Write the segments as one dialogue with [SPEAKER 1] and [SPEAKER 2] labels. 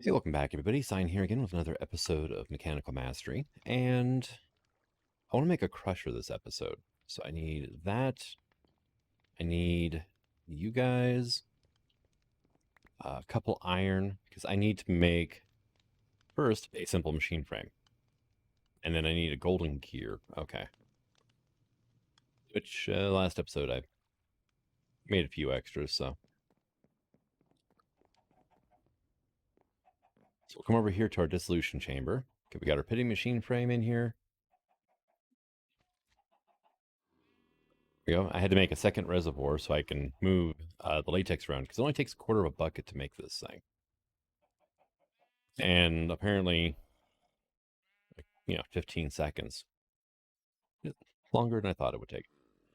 [SPEAKER 1] Hey, welcome back, everybody. Sign here again with another episode of Mechanical Mastery. And I want to make a crusher this episode. So I need that. I need you guys, a couple iron, because I need to make, first, a simple machine frame. And then I need a golden gear. Okay. Which, last episode, I made a few extras, so. So we'll come over here to our dissolution chamber. Okay, we got our pitting machine frame in here. There we go. I had to make a second reservoir so I can move the latex around, because it only takes a quarter of a bucket to make this thing. And apparently, 15 seconds. Longer than I thought it would take.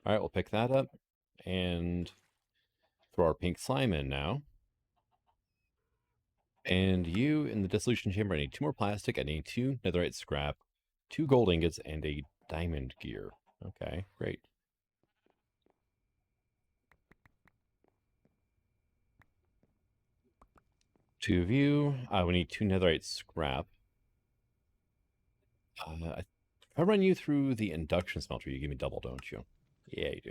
[SPEAKER 1] All right, we'll pick that up and throw our pink slime in now. And you in the dissolution chamber, I need 2 more plastic. I need 2 netherite scrap, 2 gold ingots, and a diamond gear. Okay, great. Two of you. We need 2 netherite scrap. If I run you through the induction smelter, you give me double, don't you? Yeah, you do.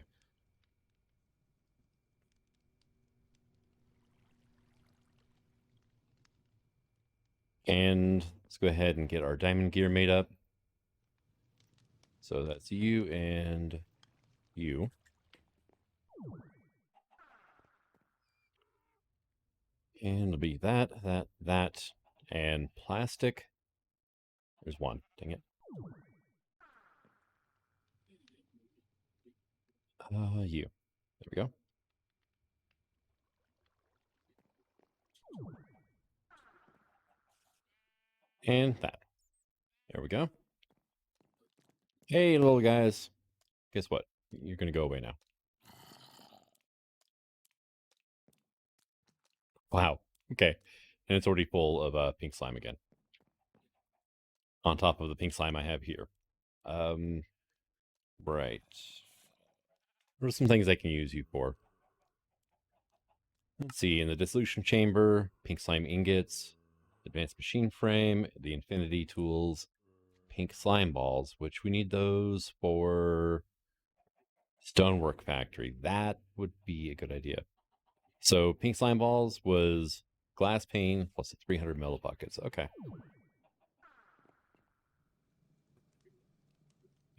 [SPEAKER 1] And let's go ahead and get our diamond gear made up. So that's you and you. And it'll be that, and plastic. There's one. Dang it. You. There we go. And that. There we go. Hey, little guys. Guess what? You're going to go away now. Wow. Okay. And it's already full of pink slime again. On top of the pink slime I have here. Right. What are some things I can use you for? Let's see. In the dissolution chamber, pink slime ingots, advanced machine frame, the infinity tools, pink slime balls, which we need those for stonework factory. That would be a good idea. So pink slime balls was glass pane plus 300 metal buckets. Okay.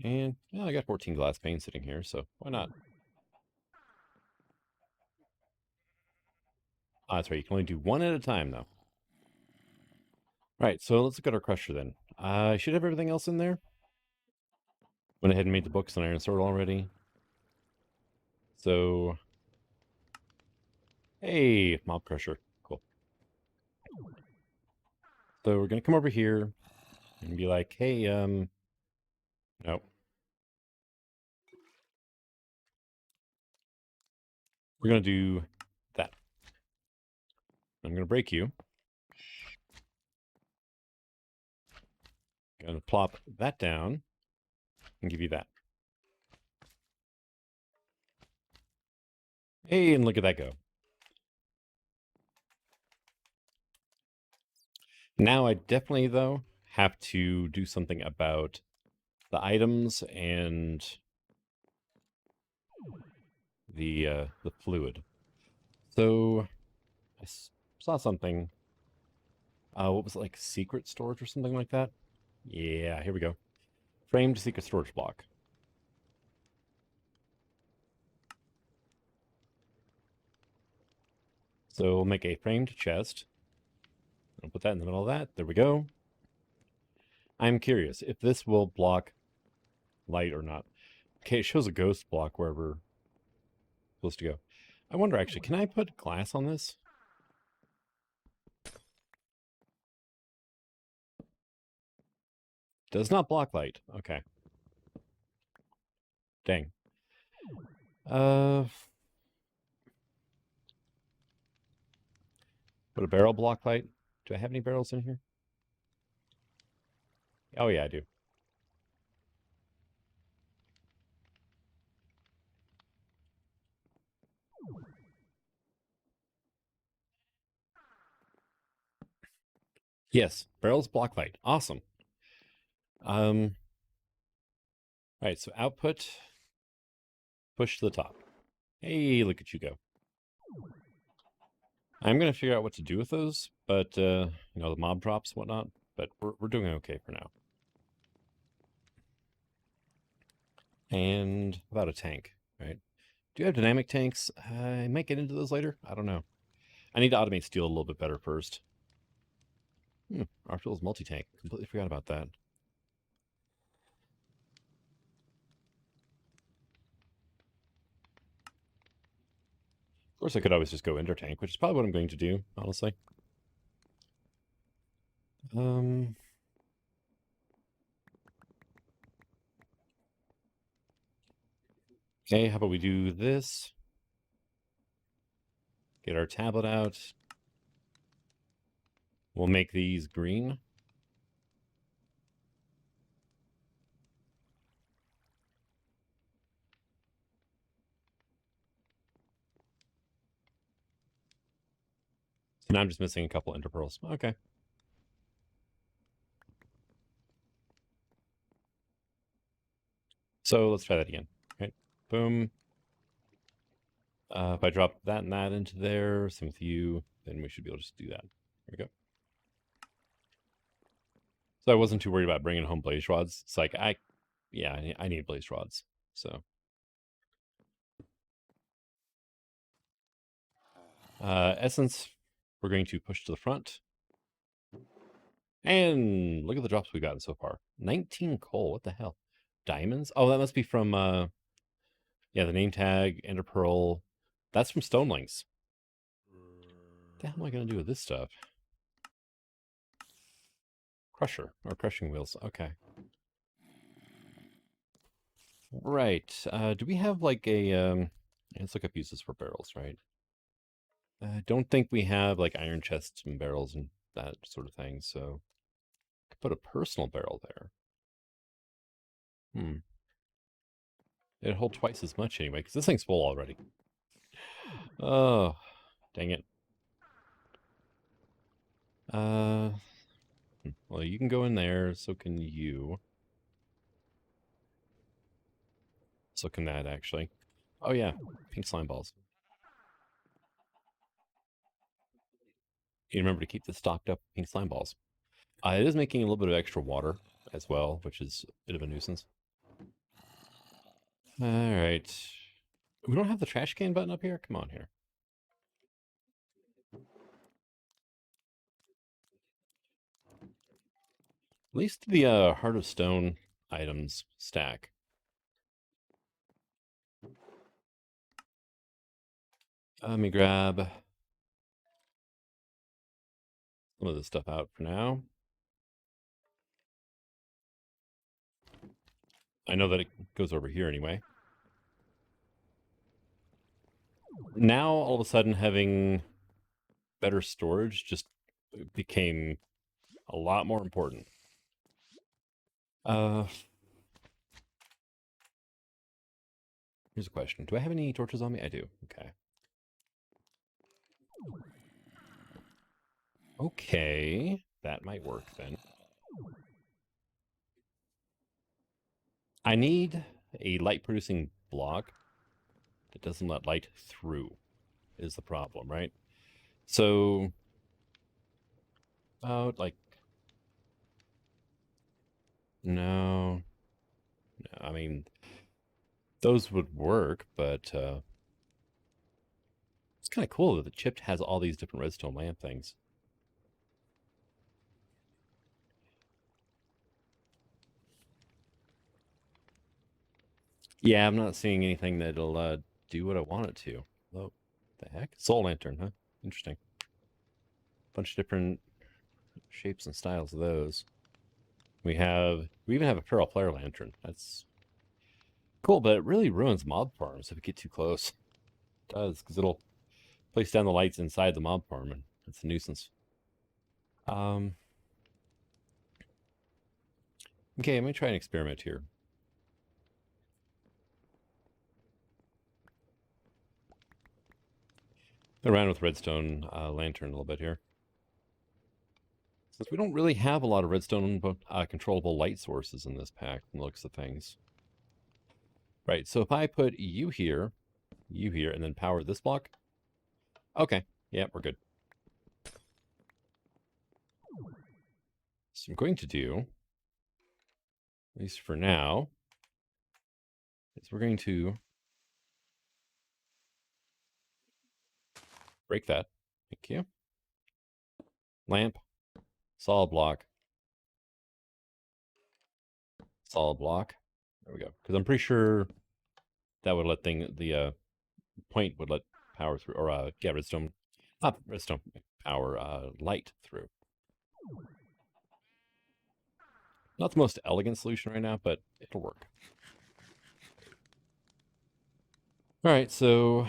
[SPEAKER 1] And I got 14 glass pane sitting here, so why not? That's right. You can only do one at a time, though. All right, so let's look at our crusher then. I should have everything else in there. Went ahead and made the books and iron sword already. So, hey, mob crusher. Cool. So we're going to come over here and be like, hey, no. We're going to do that. I'm going to break you. Going to plop that down and give you that. Hey, and look at that go. Now I definitely, though, have to do something about the items and the fluid. So I saw something. What was it, like secret storage or something like that? Yeah, here we go. Framed secret storage block. So we'll make a framed chest. I'll put that in the middle of that. There we go. I'm curious if this will block light or not. Okay, it shows a ghost block wherever it's supposed to go. I wonder, actually, can I put glass on this? Does not block light. Okay. Dang. Put a barrel block light. Do I have any barrels in here? Oh, yeah, I do. Yes, barrels block light. Awesome. All right, so output, push to the top. Hey, look at you go. I'm going to figure out what to do with those, but, you know, the mob drops, whatnot, but we're doing okay for now. And about a tank, right? Do you have dynamic tanks? I might get into those later. I don't know. I need to automate steel a little bit better first. Arfuel's multi-tank. Completely forgot about that. Of course, I could always just go inter-tank, which is probably what I'm going to do, honestly. Okay, how about we do this? Get our tablet out. We'll make these green. So now I'm just missing a couple interpearls. Okay. So let's try that again. Okay. Boom. If I drop that and that into there, same with you, then we should be able to just do that. There we go. So I wasn't too worried about bringing home blaze rods. It's like, I need blaze rods. So. Essence, we're going to push to the front. And look at the drops we've gotten so far. 19 coal. What the hell? Diamonds? Oh, that must be from, yeah, the name tag, Ender Pearl. That's from Stonelings. What the hell am I going to do with this stuff? Crusher, or crushing wheels. Okay. Right. Do we have like a, let's look up uses for barrels, right? I don't think we have like iron chests and barrels and that sort of thing, so I could put a personal barrel there. It'd hold twice as much anyway, because this thing's full already. Oh, dang it. Well, you can go in there, so can you. So can that, actually. Oh, yeah, pink slime balls. You remember to keep this stocked up with pink slime balls. It is making a little bit of extra water as well, which is a bit of a nuisance. All right. We don't have the trash can button up here? Come on here. At least the Heart of Stone items stack. Let me grab some of this stuff out for now. I know that it goes over here anyway. Now, all of a sudden, having better storage just became a lot more important. Here's a question. Do I have any torches on me? I do. Okay. Okay. That might work then. I need a light-producing block that doesn't let light through, is the problem, right? So, like, no, I mean, those would work, but it's kind of cool that the chip has all these different redstone lamp things. Yeah, I'm not seeing anything that'll do what I want it to. Oh, the heck? Soul lantern, huh? Interesting. Bunch of different shapes and styles of those. We even have a Feral Flare lantern. That's cool, but it really ruins mob farms if we get too close. It does, because it'll place down the lights inside the mob farm, and it's a nuisance. Okay, I'm gonna try an experiment here. Around with redstone lantern a little bit here. Since we don't really have a lot of redstone controllable light sources in this pack, from the looks of things. Right, so if I put you here, and then power this block. Okay, yeah, we're good. So I'm going to do, at least for now, is we're going to break that. Thank you. Lamp, solid block, solid block. There we go. Because I'm pretty sure that would let the point would let power through, or yeah, redstone, not redstone, power light through. Not the most elegant solution right now, but it'll work. All right, so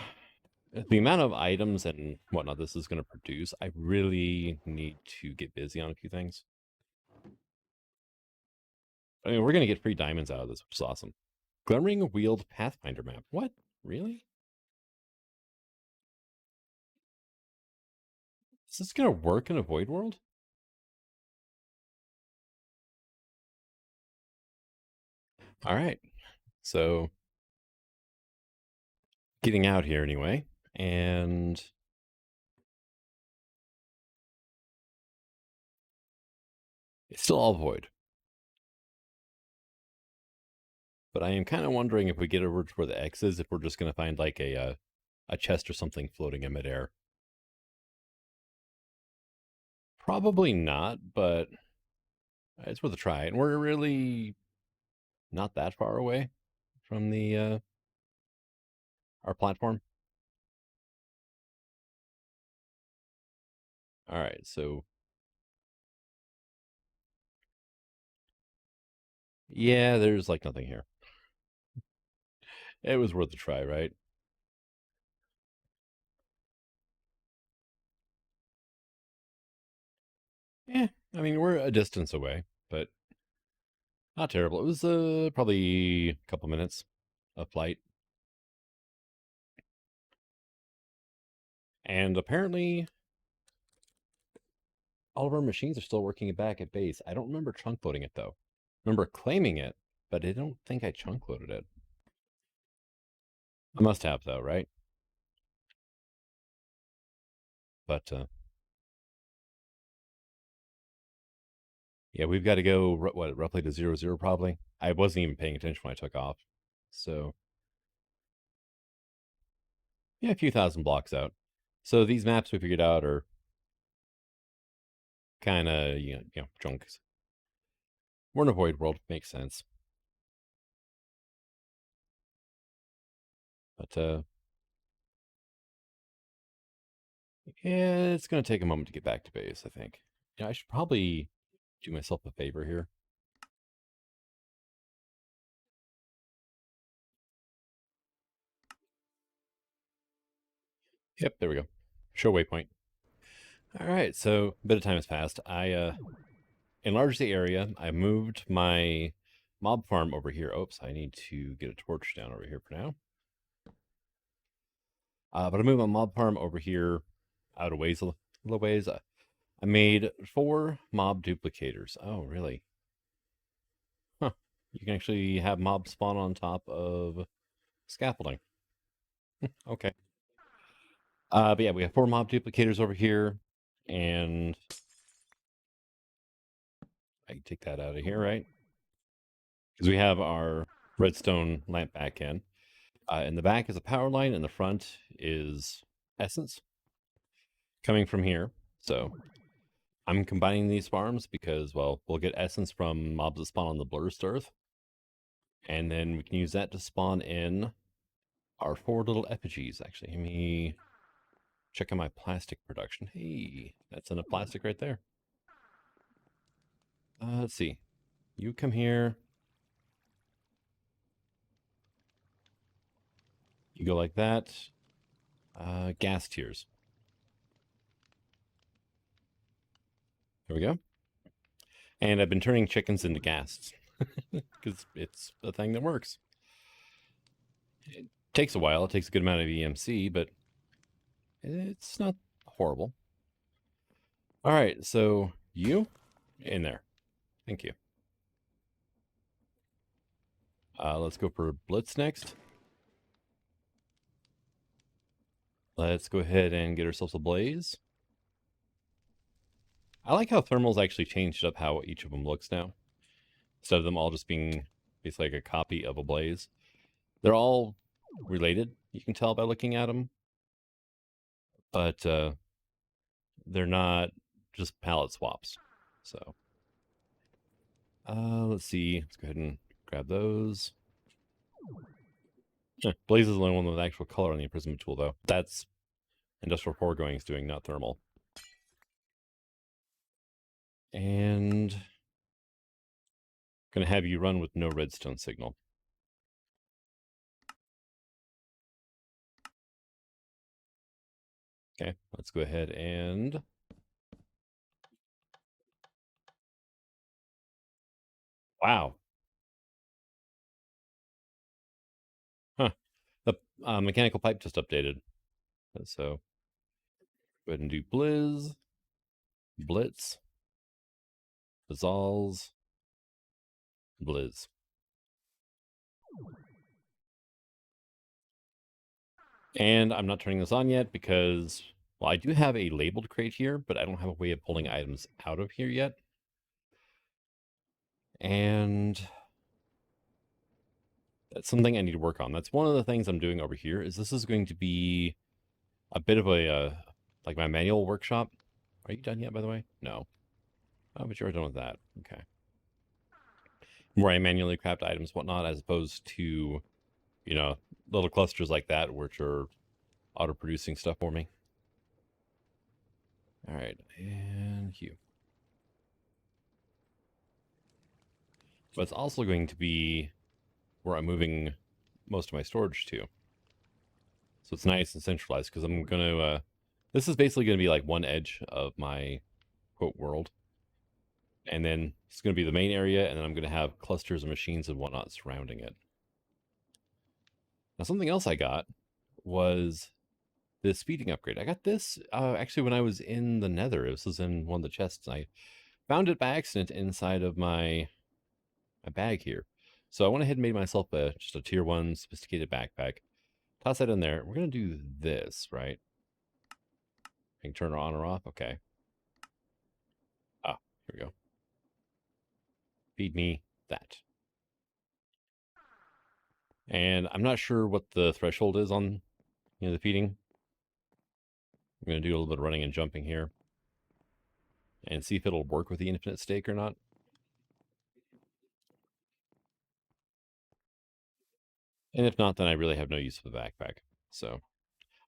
[SPEAKER 1] the amount of items and whatnot this is going to produce, I really need to get busy on a few things. I mean, we're going to get free diamonds out of this, which is awesome. Glimmering Wheeled Pathfinder map. What? Really? Is this going to work in a void world? All right. So, getting out here anyway. And it's still all void. But I am kind of wondering if we get over to where the X is, if we're just going to find like a chest or something floating in midair. Probably not, but it's worth a try. And we're really not that far away from the our platform. All right, so yeah, there's like nothing here. It was worth a try, right? Yeah, I mean, we're a distance away, but not terrible. It was probably a couple minutes of flight. And apparently all of our machines are still working back at base. I don't remember chunk loading it though. I remember claiming it, but I don't think I chunk loaded it. I must have though, right? But yeah, we've got to go roughly to 0-0 probably. I wasn't even paying attention when I took off. So yeah, a few thousand blocks out. So these maps we figured out are kind of chunks. We're in a void world, makes sense. But yeah, it's gonna take a moment to get back to base, I think. Yeah, I should probably do myself a favor here. Yep, there we go. Show waypoint. All right, so a bit of time has passed. I enlarged the area. I moved my mob farm over here. Oops, I need to get a torch down over here for now. But I moved my mob farm over here out of ways, a little ways. I made 4 mob duplicators. Oh, really? Huh. You can actually have mobs spawn on top of scaffolding. Okay. But yeah, we have 4 mob duplicators over here, and I can take that out of here, right? Because we have our redstone lamp back in. In the back is a power line, and the front is essence coming from here. So I'm combining these farms because, well, we'll get essence from mobs that spawn on the blurst earth, and then we can use that to spawn in our 4 little effigies. Actually, let me check on my plastic production. Hey, that's enough plastic right there. Let's see. You come here. You go like that. Gas tiers. There we go. And I've been turning chickens into gas because it's a thing that works. It takes a while. It takes a good amount of EMC, but it's not horrible. All right, so you In there. Thank you. Let's go for Blitz next. Let's go ahead and get ourselves a blaze. I like how thermal's actually changed up how each of them looks now. Instead of them all just being basically like a copy of a blaze. They're all related, you can tell by looking at them. But they're not just palette swaps. So, let's see. Let's go ahead and grab those. Blaze is the only one with actual color on the imprisonment tool, though. That's industrial foregoing is doing, not thermal. And going to have you run with no redstone signal. Okay, let's go ahead and... Wow. Huh. The mechanical pipe just updated. So, go ahead and do Blizz, Blitz, Bazzals, Blizz. And I'm not turning this on yet because, well, I do have a labeled crate here, but I don't have a way of pulling items out of here yet. And that's something I need to work on. That's one of the things I'm doing over here, is this is going to be a bit of a, like my manual workshop. Are you done yet, by the way? No. Oh, but you're done with that. Okay. Where I manually craft items, whatnot, as opposed to, you know, little clusters like that, which are auto-producing stuff for me. All right, and Hugh. But it's also going to be where I'm moving most of my storage to. So it's nice and centralized, because I'm going to... this is basically going to be like one edge of my, quote, world. And then it's going to be the main area, and then I'm going to have clusters of machines and whatnot surrounding it. Now, something else I got was this speeding upgrade. I got this actually when I was in the Nether. This was in one of the chests. I found it by accident inside of my bag here. So I went ahead and made myself just a tier 1 sophisticated backpack. Toss that in there. We're going to do this, right? I can turn it on or off. Okay. Ah, here we go. Feed me that. And I'm not sure what the threshold is on, the feeding. I'm going to do a little bit of running and jumping here and see if it'll work with the infinite stake or not. And if not, then I really have no use for the backpack. So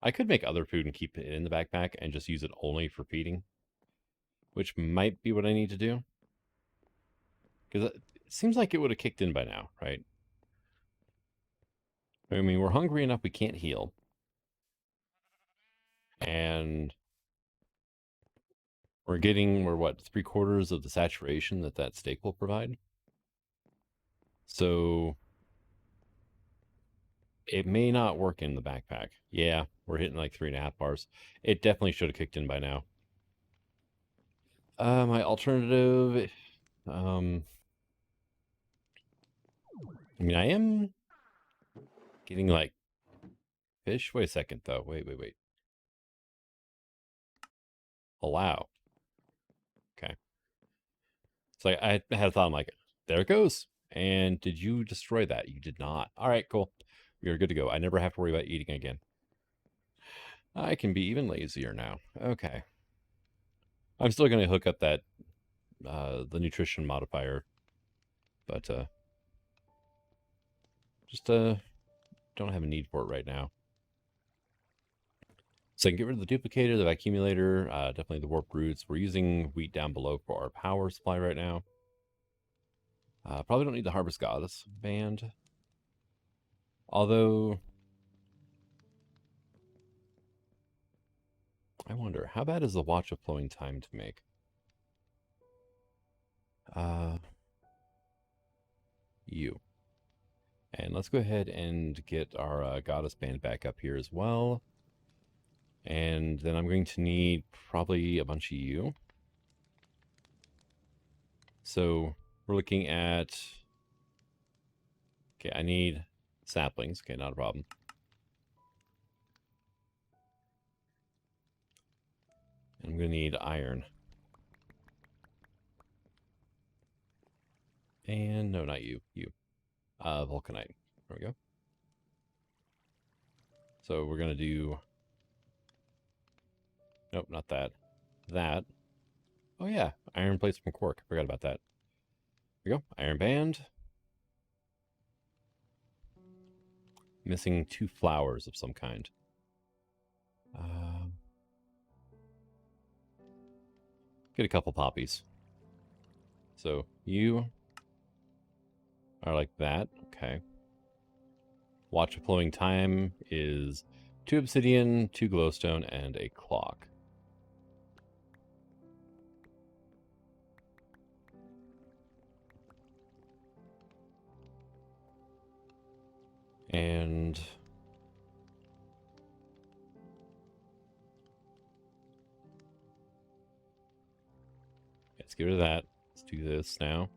[SPEAKER 1] I could make other food and keep it in the backpack and just use it only for feeding, which might be what I need to do. Because it seems like it would have kicked in by now, right? I mean, we're hungry enough we can't heal. And we're what, 3/4 of the saturation that steak will provide? So it may not work in the backpack. Yeah, we're hitting like 3.5 bars. It definitely should have kicked in by now. My alternative, I mean, I am getting like fish. Wait a second, though. Wait. Allow. Okay. So I had a thought. I'm like, there it goes. And did you destroy that? You did not. All right, cool. We are good to go. I never have to worry about eating again. I can be even lazier now. Okay. I'm still going to hook up that, the nutrition modifier. But, just, don't have a need for it right now. So I can get rid of the duplicator, the accumulator, definitely the warp roots. We're using wheat down below for our power supply right now. Probably don't need the Harvest Goddess band. Although, I wonder, how bad is the Watch of Flowing Time to make? You. And let's go ahead and get our Goddess band back up here as well. And then I'm going to need probably a bunch of you. So we're looking at... Okay, I need saplings. Okay, not a problem. I'm going to need iron. And no, not you. You. Vulcanite. There we go. So we're going to do... Nope, not that. That. Oh yeah, iron plates from cork. I forgot about that. There we go. Iron band. Missing 2 flowers of some kind. Get a couple poppies. So you are like that. Okay. Watch of flowing time is 2 obsidian, 2 glowstone, and a clock. And let's get rid of that. Let's do this now.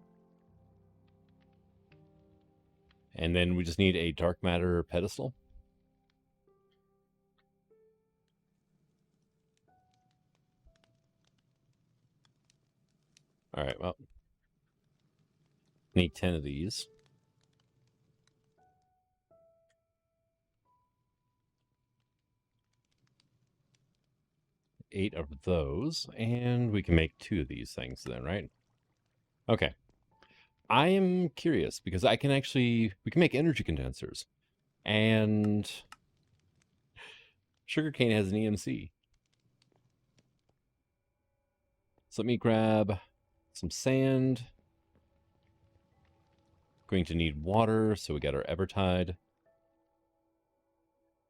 [SPEAKER 1] And then we just need a dark matter pedestal. All right, well, need 10 of these. 8 of those, and we can make 2 of these things then, right? Okay. I am curious because I can actually, we can make energy condensers. And sugarcane has an EMC. So let me grab some sand. Going to need water, so we got our Evertide.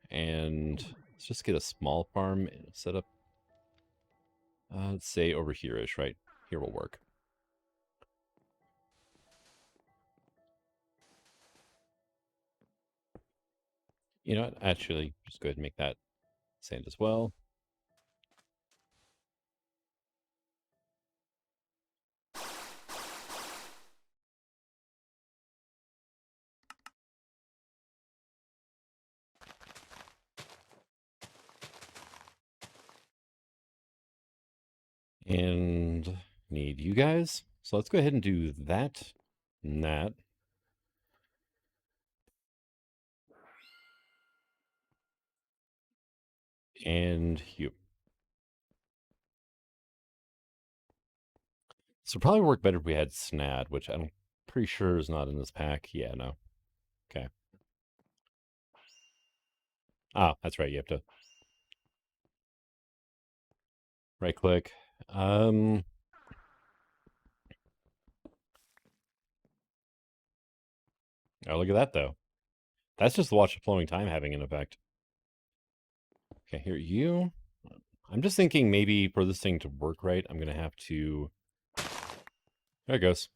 [SPEAKER 1] And let's just get a small farm set up. Let's say over here-ish, right? Here will work. You know what? Actually, just go ahead and make that sand as well. And need you guys. So let's go ahead and do that and that. And you. So probably work better if we had Snad, which I'm pretty sure is not in this pack. Yeah, no. Okay. Ah, that's right. You have to right click. Oh, look at that though. That's just the watch of flowing time having an effect. Okay, here you. I'm just thinking maybe for this thing to work right, I'm gonna have to. There it goes.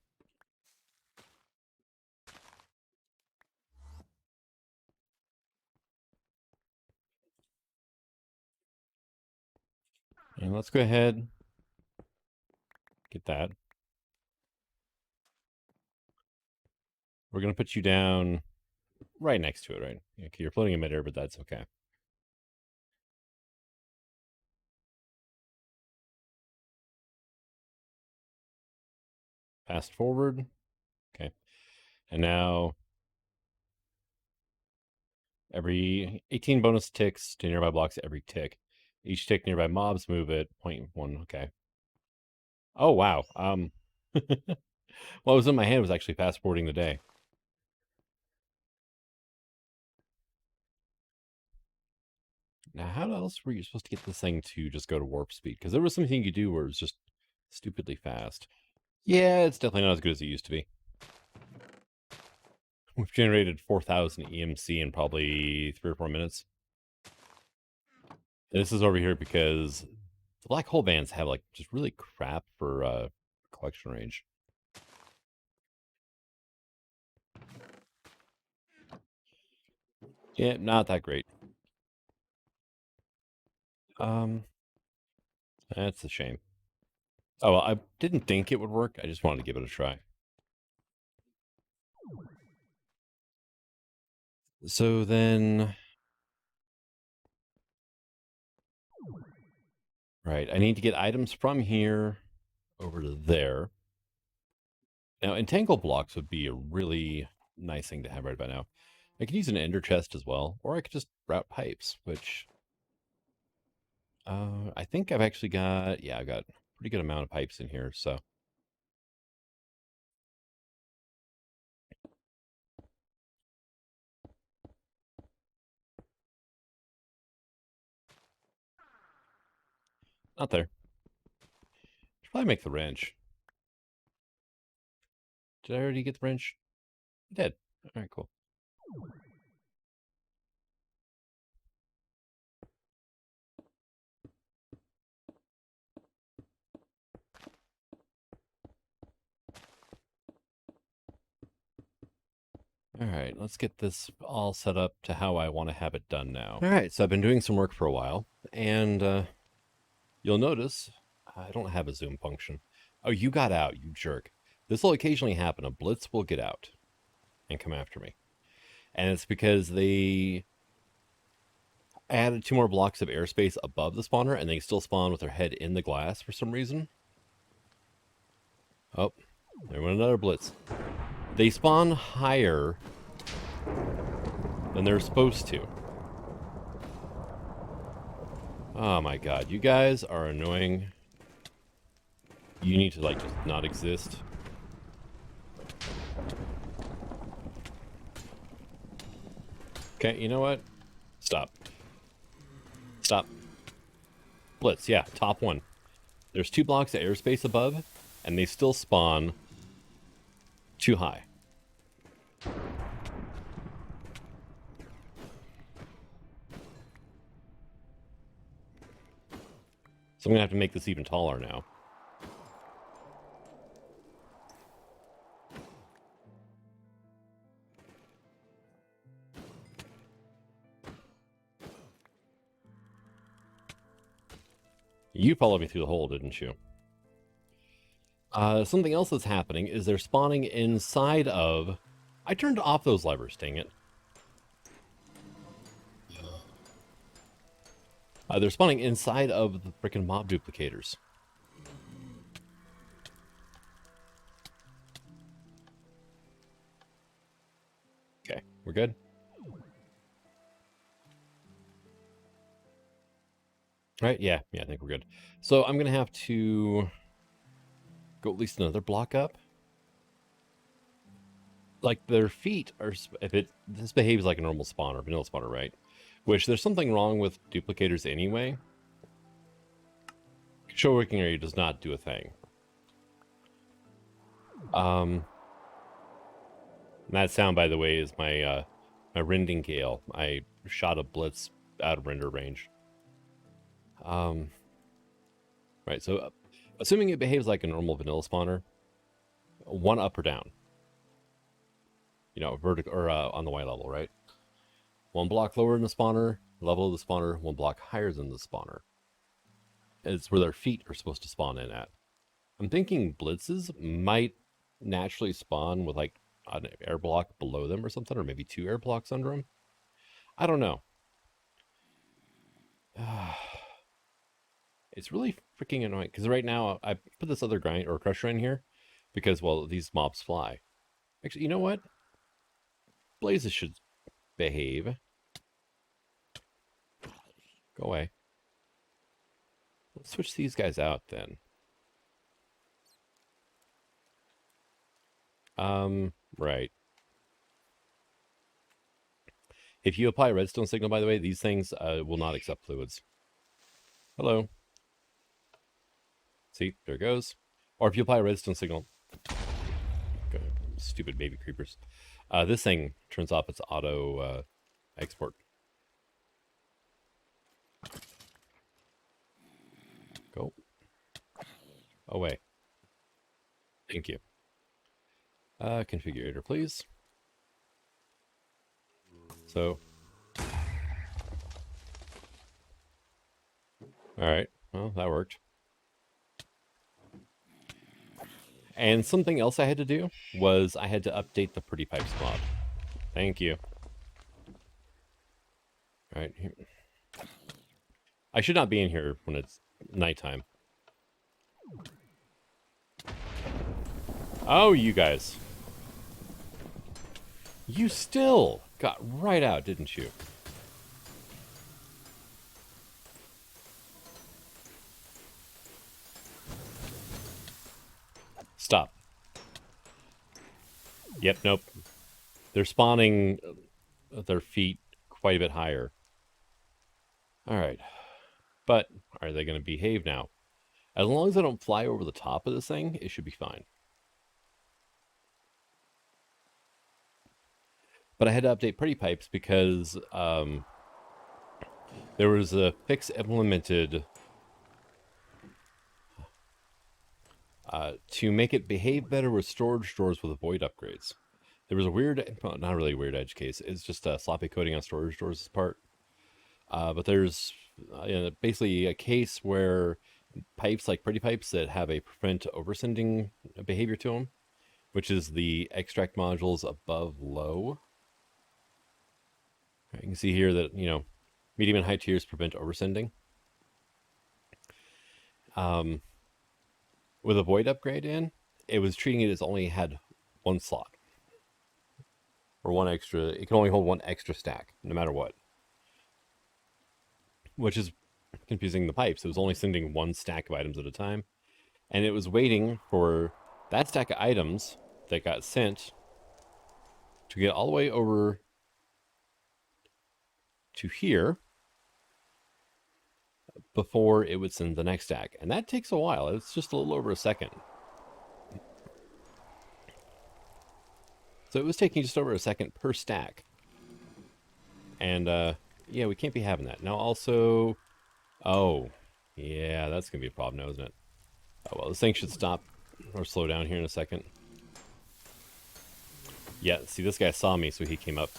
[SPEAKER 1] And let's go ahead. Get that. We're gonna put you down right next to it, right? Okay, you're floating in midair, but that's okay. Fast forward. Okay. And now every 18 bonus ticks to nearby blocks every tick. Each tick nearby mobs move it 0.1. Okay. Oh, wow. What was in my hand was actually fast forwarding the day. Now, how else were you supposed to get this thing to just go to warp speed? Because there was something you could do where it was just stupidly fast. Yeah, it's definitely not as good as it used to be. We've generated 4,000 EMC in probably 3 or 4 minutes. And this is over here because the black hole bands have like just really crap for collection range. Yeah, not that great. That's a shame. Oh, well, I didn't think it would work. I just wanted to give it a try. So then... Right, I need to get items from here over to there. Now, entangle blocks would be a really nice thing to have right about now. I could use an ender chest as well, or I could just route pipes, which I think I've actually got, yeah, I've got a pretty good amount of pipes in here, so. Not there. Should probably make the wrench. Did I already get the wrench? I did. All right, cool. All right, let's get this all set up to how I want to have it done now. All right, so I've been doing some work for a while, and you'll notice I don't have a zoom function. Oh, you got out, you jerk. This will occasionally happen. A blitz will get out and come after me. And it's because they added 2 more blocks of airspace above the spawner, and they still spawn with their head in the glass for some reason. Oh, there went another blitz. They spawn higher than they're supposed to. Oh my god, you guys are annoying. You need to, like, just not exist. Okay, you know what? Stop. Stop. Blitz, yeah, top one. There's 2 blocks of airspace above, and they still spawn too high. So I'm going to have to make this even taller now. You followed me through the hole, didn't you? Something else that's happening is they're spawning inside of... I turned off those levers, dang it. They're spawning inside of the frickin' mob duplicators. Okay, we're good? Right, yeah, I think we're good. So I'm going to have to go at least another block up. Like, their feet are... This behaves like a normal spawner, vanilla spawner, right? Which, there's something wrong with duplicators anyway. Show working area does not do a thing. That sound, by the way, is my my rending gale. I shot a blitz out of render range. Right, so assuming it behaves like a normal vanilla spawner, 1 up or down. You know, vertical or on the Y level, right? 1 block lower than the spawner, level of the spawner, 1 block higher than the spawner. It's where their feet are supposed to spawn in at. I'm thinking blitzes might naturally spawn with like an air block below them or something, or maybe 2 air blocks under them. I don't know. It's really freaking annoying because right now I put this other grind or crusher in here because, well, these mobs fly. Actually, you know what? Blazes should behave. Go away. Let's switch these guys out then. Right. If you apply a redstone signal, by the way, these things will not accept fluids. Hello. See, there it goes. Or if you apply a redstone signal, stupid baby creepers. This thing turns off its auto export. Go away. Thank you. Configurator, please. So, all right. Well, that worked. And something else I had to do was I had to update the Pretty Pipes mod. Thank you. All right. Here. I should not be in here when it's nighttime. Oh, you guys. You still got right out, didn't you? Stop. Yep, nope. They're spawning their feet quite a bit higher. All right. But are they going to behave now? As long as I don't fly over the top of this thing, it should be fine. But I had to update Pretty Pipes because there was a fix implemented to make it behave better with storage doors with avoid upgrades. There was a weird, well, not really a weird edge case. It's just a sloppy coding on storage doors part. But there's basically a case where pipes like Pretty Pipes that have a prevent oversending behavior to them, which is the extract modules above low. You can see here that, medium and high tiers prevent oversending. With a void upgrade in, it was treating it as only had one slot. Or one extra, it can only hold one extra stack, no matter what. Which is confusing the pipes. It was only sending one stack of items at a time. And it was waiting for that stack of items that got sent to get all the way over to here before it would send the next stack. And that takes a while. It's just a little over a second. So it was taking just over a second per stack. And, yeah, we can't be having that. Now also, oh, yeah, that's going to be a problem now, isn't it? Oh, well, this thing should stop or slow down here in a second. Yeah, see, this guy saw me, so he came up.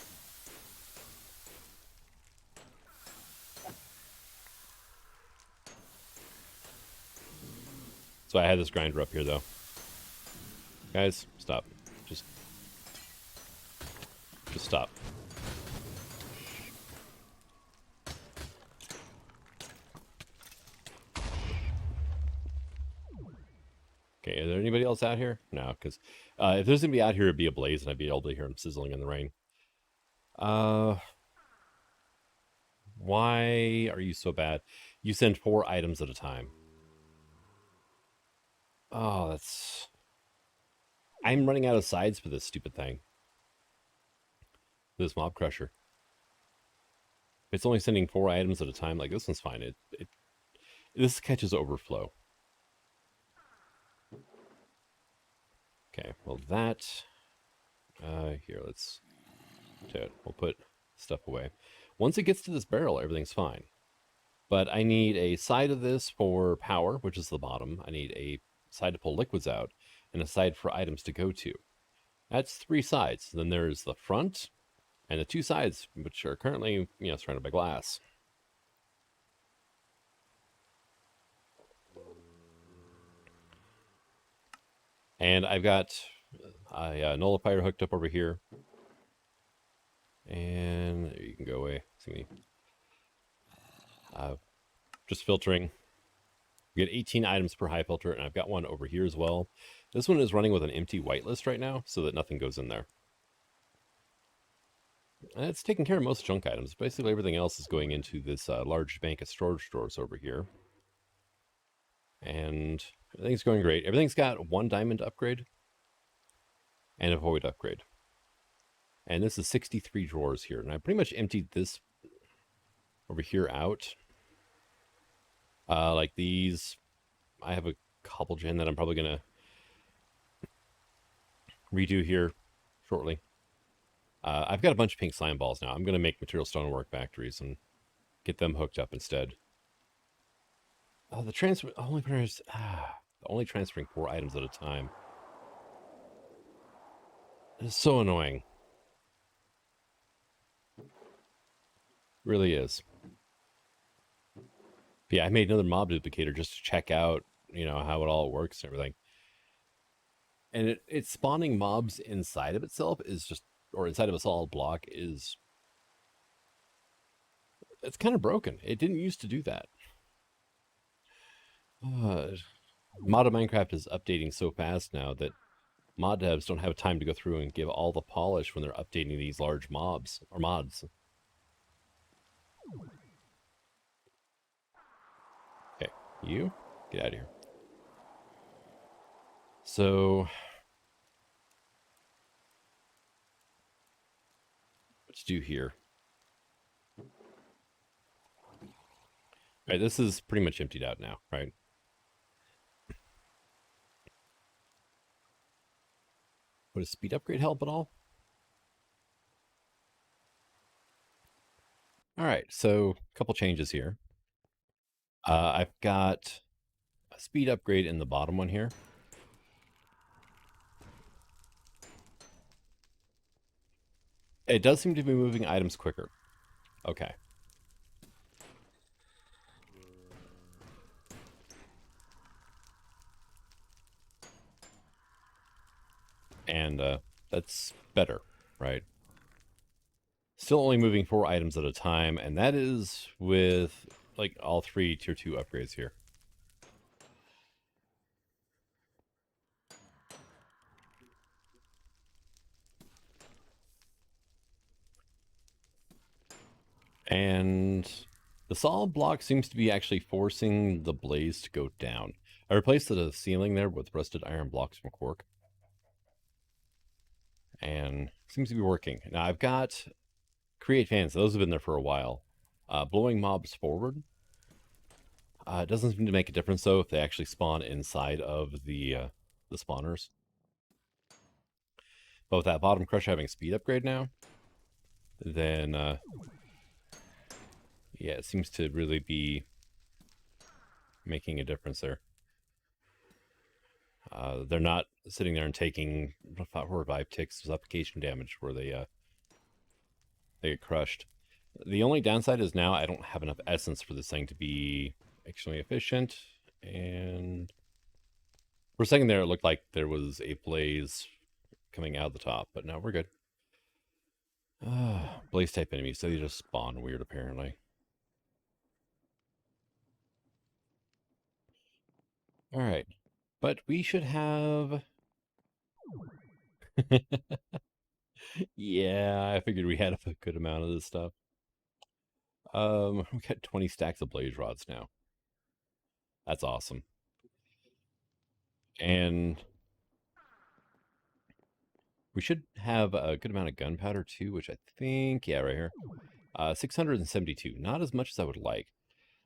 [SPEAKER 1] So I had this grinder up here, though. Guys, stop. Just stop. Okay, is there anybody else out here? No, because if there's going to be out here, it'd be a blaze, and I'd be able to hear him sizzling in the rain. Why are you so bad? You send 4 items at a time. Oh, that's... I'm running out of sides for this stupid thing. This mob crusher. It's only sending 4 items at a time. Like, this one's fine. This catches overflow. Okay, well that... here, let's do it. We'll put stuff away. Once it gets to this barrel, everything's fine. But I need a side of this for power, which is the bottom. I need a side to pull liquids out, and a side for items to go to. That's 3 sides. Then there's the front, and the 2 sides, which are currently, surrounded by glass. And I've got a nullifier hooked up over here. And you can go away. See me. Just filtering. We get 18 items per high filter, and I've got one over here as well. This one is running with an empty whitelist right now, so that nothing goes in there. And it's taking care of most junk items. Basically, everything else is going into this large bank of storage drawers over here. And everything's going great. Everything's got 1 diamond upgrade and a void upgrade. And this is 63 drawers here. And I pretty much emptied this over here out. Like these, I have a couple gen that I'm probably going to redo here shortly. I've got a bunch of pink slime balls now. I'm going to make material stonework factories and get them hooked up instead. Oh, the transfer only transferring 4 items at a time. It's so annoying. Really is. But yeah, I made another mob duplicator just to check out, how it all works and everything. And it's spawning mobs inside of itself is just, or inside of a solid block is, it's kind of broken. It didn't used to do that. Mod of Minecraft is updating so fast now that mod devs don't have time to go through and give all the polish when they're updating these large mobs or mods. Okay, you get out of here. So, what to do here? All right, this is pretty much emptied out now, right? Would a speed upgrade help at all? All right, so a couple changes here. I've got a speed upgrade in the bottom one here. It does seem to be moving items quicker. Okay. And that's better, right? Still only moving 4 items at a time, and that is with like all 3 tier 2 upgrades here. And the solid block seems to be actually forcing the blaze to go down. I replaced the ceiling there with rusted iron blocks from cork. And seems to be working. Now I've got create fans. Those have been there for a while. Blowing mobs forward. It doesn't seem to make a difference though if they actually spawn inside of the spawners. But with that bottom crush having speed upgrade now, then yeah, it seems to really be making a difference there. They're not sitting there and taking 4 or 5 ticks of suffocation damage where they get crushed. The only downside is now I don't have enough essence for this thing to be extremely efficient. And for a second there, it looked like there was a blaze coming out of the top, but no, we're good. Blaze type enemies, so they just spawn weird apparently. All right, but we should have. Yeah, I figured we had a good amount of this stuff. We got 20 stacks of blaze rods now. That's awesome. And we should have a good amount of gunpowder too, which I think, yeah, right here. 672, not as much as I would like.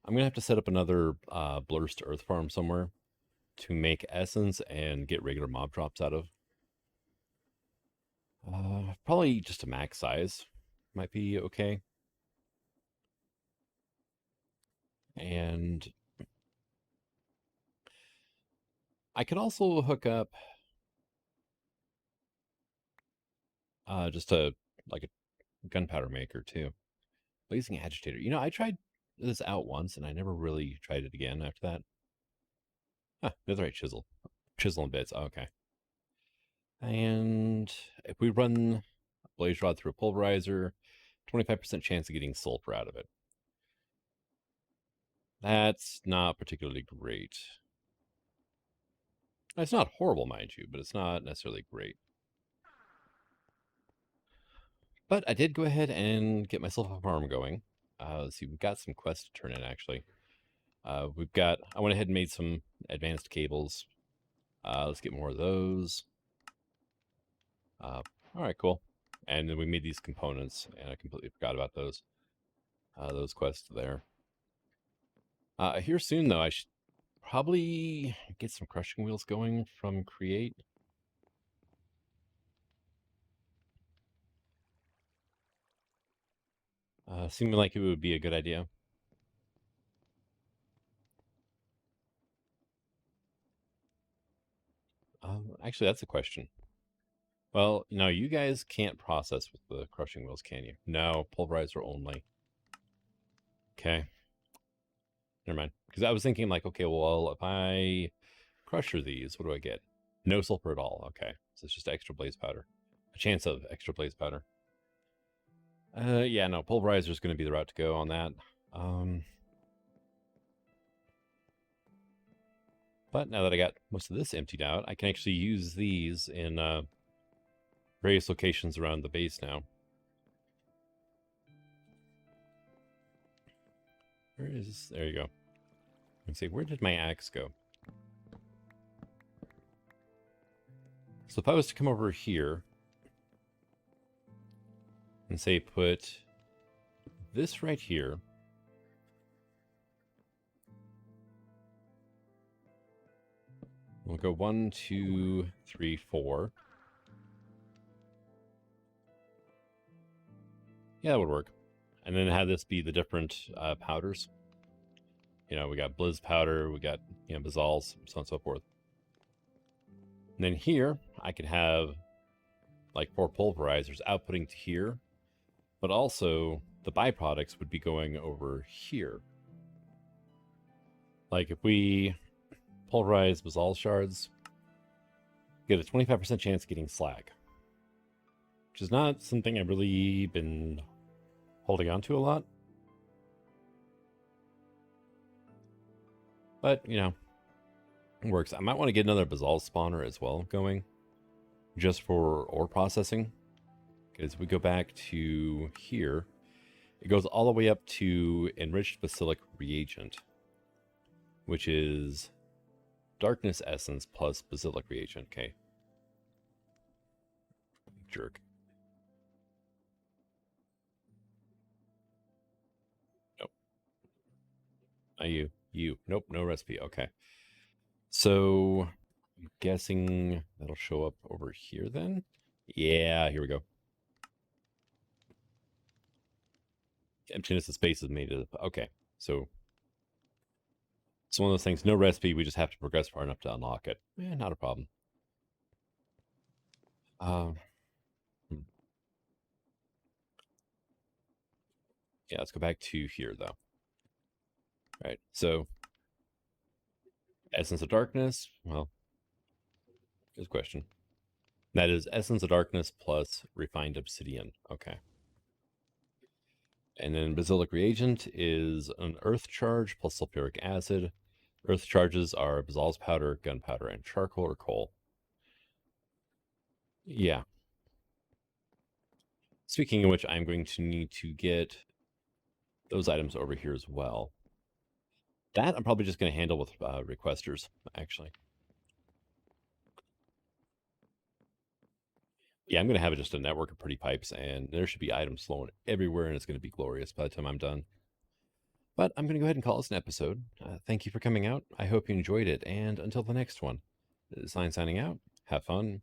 [SPEAKER 1] I'm gonna have to set up another blurst earth farm somewhere to make essence and get regular mob drops out of. Probably just a max size might be okay. And I could also hook up just a gunpowder maker too. Blazing agitator. You know, I tried this out once and I never really tried it again after that. Netherite chisel. Chisel and bits. Oh, okay. And if we run blaze rod through a pulverizer, 25% chance of getting sulfur out of it. That's not particularly great. It's not horrible, mind you, but it's not necessarily great. But I did go ahead and get myself a farm going. Let's see, we've got some quests to turn in, actually. I went ahead and made some advanced cables. Let's get more of those. All right, cool. And then we made these components, and I completely forgot about those quests there. Here soon, though, I should probably get some crushing wheels going from Create. Seeming like it would be a good idea. Actually, that's a question. Well, no, you guys can't process with the crushing wheels, can you? No, pulverizer only. Okay. Never mind. Because I was thinking like, okay, well, if I crusher these, what do I get? No sulfur at all. Okay. So it's just extra blaze powder. A chance of extra blaze powder. Yeah, no, pulverizer is going to be the route to go on that. But now that I got most of this emptied out, I can actually use these in various locations around the base now. Where is... There you go. Let's see, where did my axe go? So if I was to come over here and say put this right here, we'll go 1, 2, 3, 4. Yeah, that would work. And then have this be the different powders. You know, we got blizz powder, we got, you know, basalts, so on and so forth. And then here, I could have like 4 pulverizers outputting to here, but also the byproducts would be going over here. Like if we pulverize basalt shards, get a 25% chance of getting slag, which is not something I've really been holding on to a lot. But, you know, it works. I might want to get another basalt spawner as well going, just for ore processing. Because we go back to here, it goes all the way up to enriched basilic reagent, which is darkness essence plus basilic reagent. Okay. Jerk. Nope. You. Nope, no recipe. Okay. So, I'm guessing that'll show up over here then? Yeah, here we go. Emptiness of space is made of... Okay, so it's one of those things, no recipe, we just have to progress far enough to unlock it. Not a problem. Yeah, let's go back to here, though. All right, so Essence of Darkness, well, good question. That is Essence of Darkness plus Refined Obsidian. Okay. And then Basilic Reagent is an Earth Charge plus Sulfuric Acid. Earth charges are basalt powder, gunpowder, and charcoal or coal. Yeah. Speaking of which, I'm going to need to get those items over here as well. That I'm probably just going to handle with requesters, actually. Yeah, I'm going to have just a network of pretty pipes, and there should be items flowing everywhere, and it's going to be glorious by the time I'm done. But I'm going to go ahead and call this an episode. Thank you for coming out. I hope you enjoyed it, and until the next one, this is Signing out. Have fun.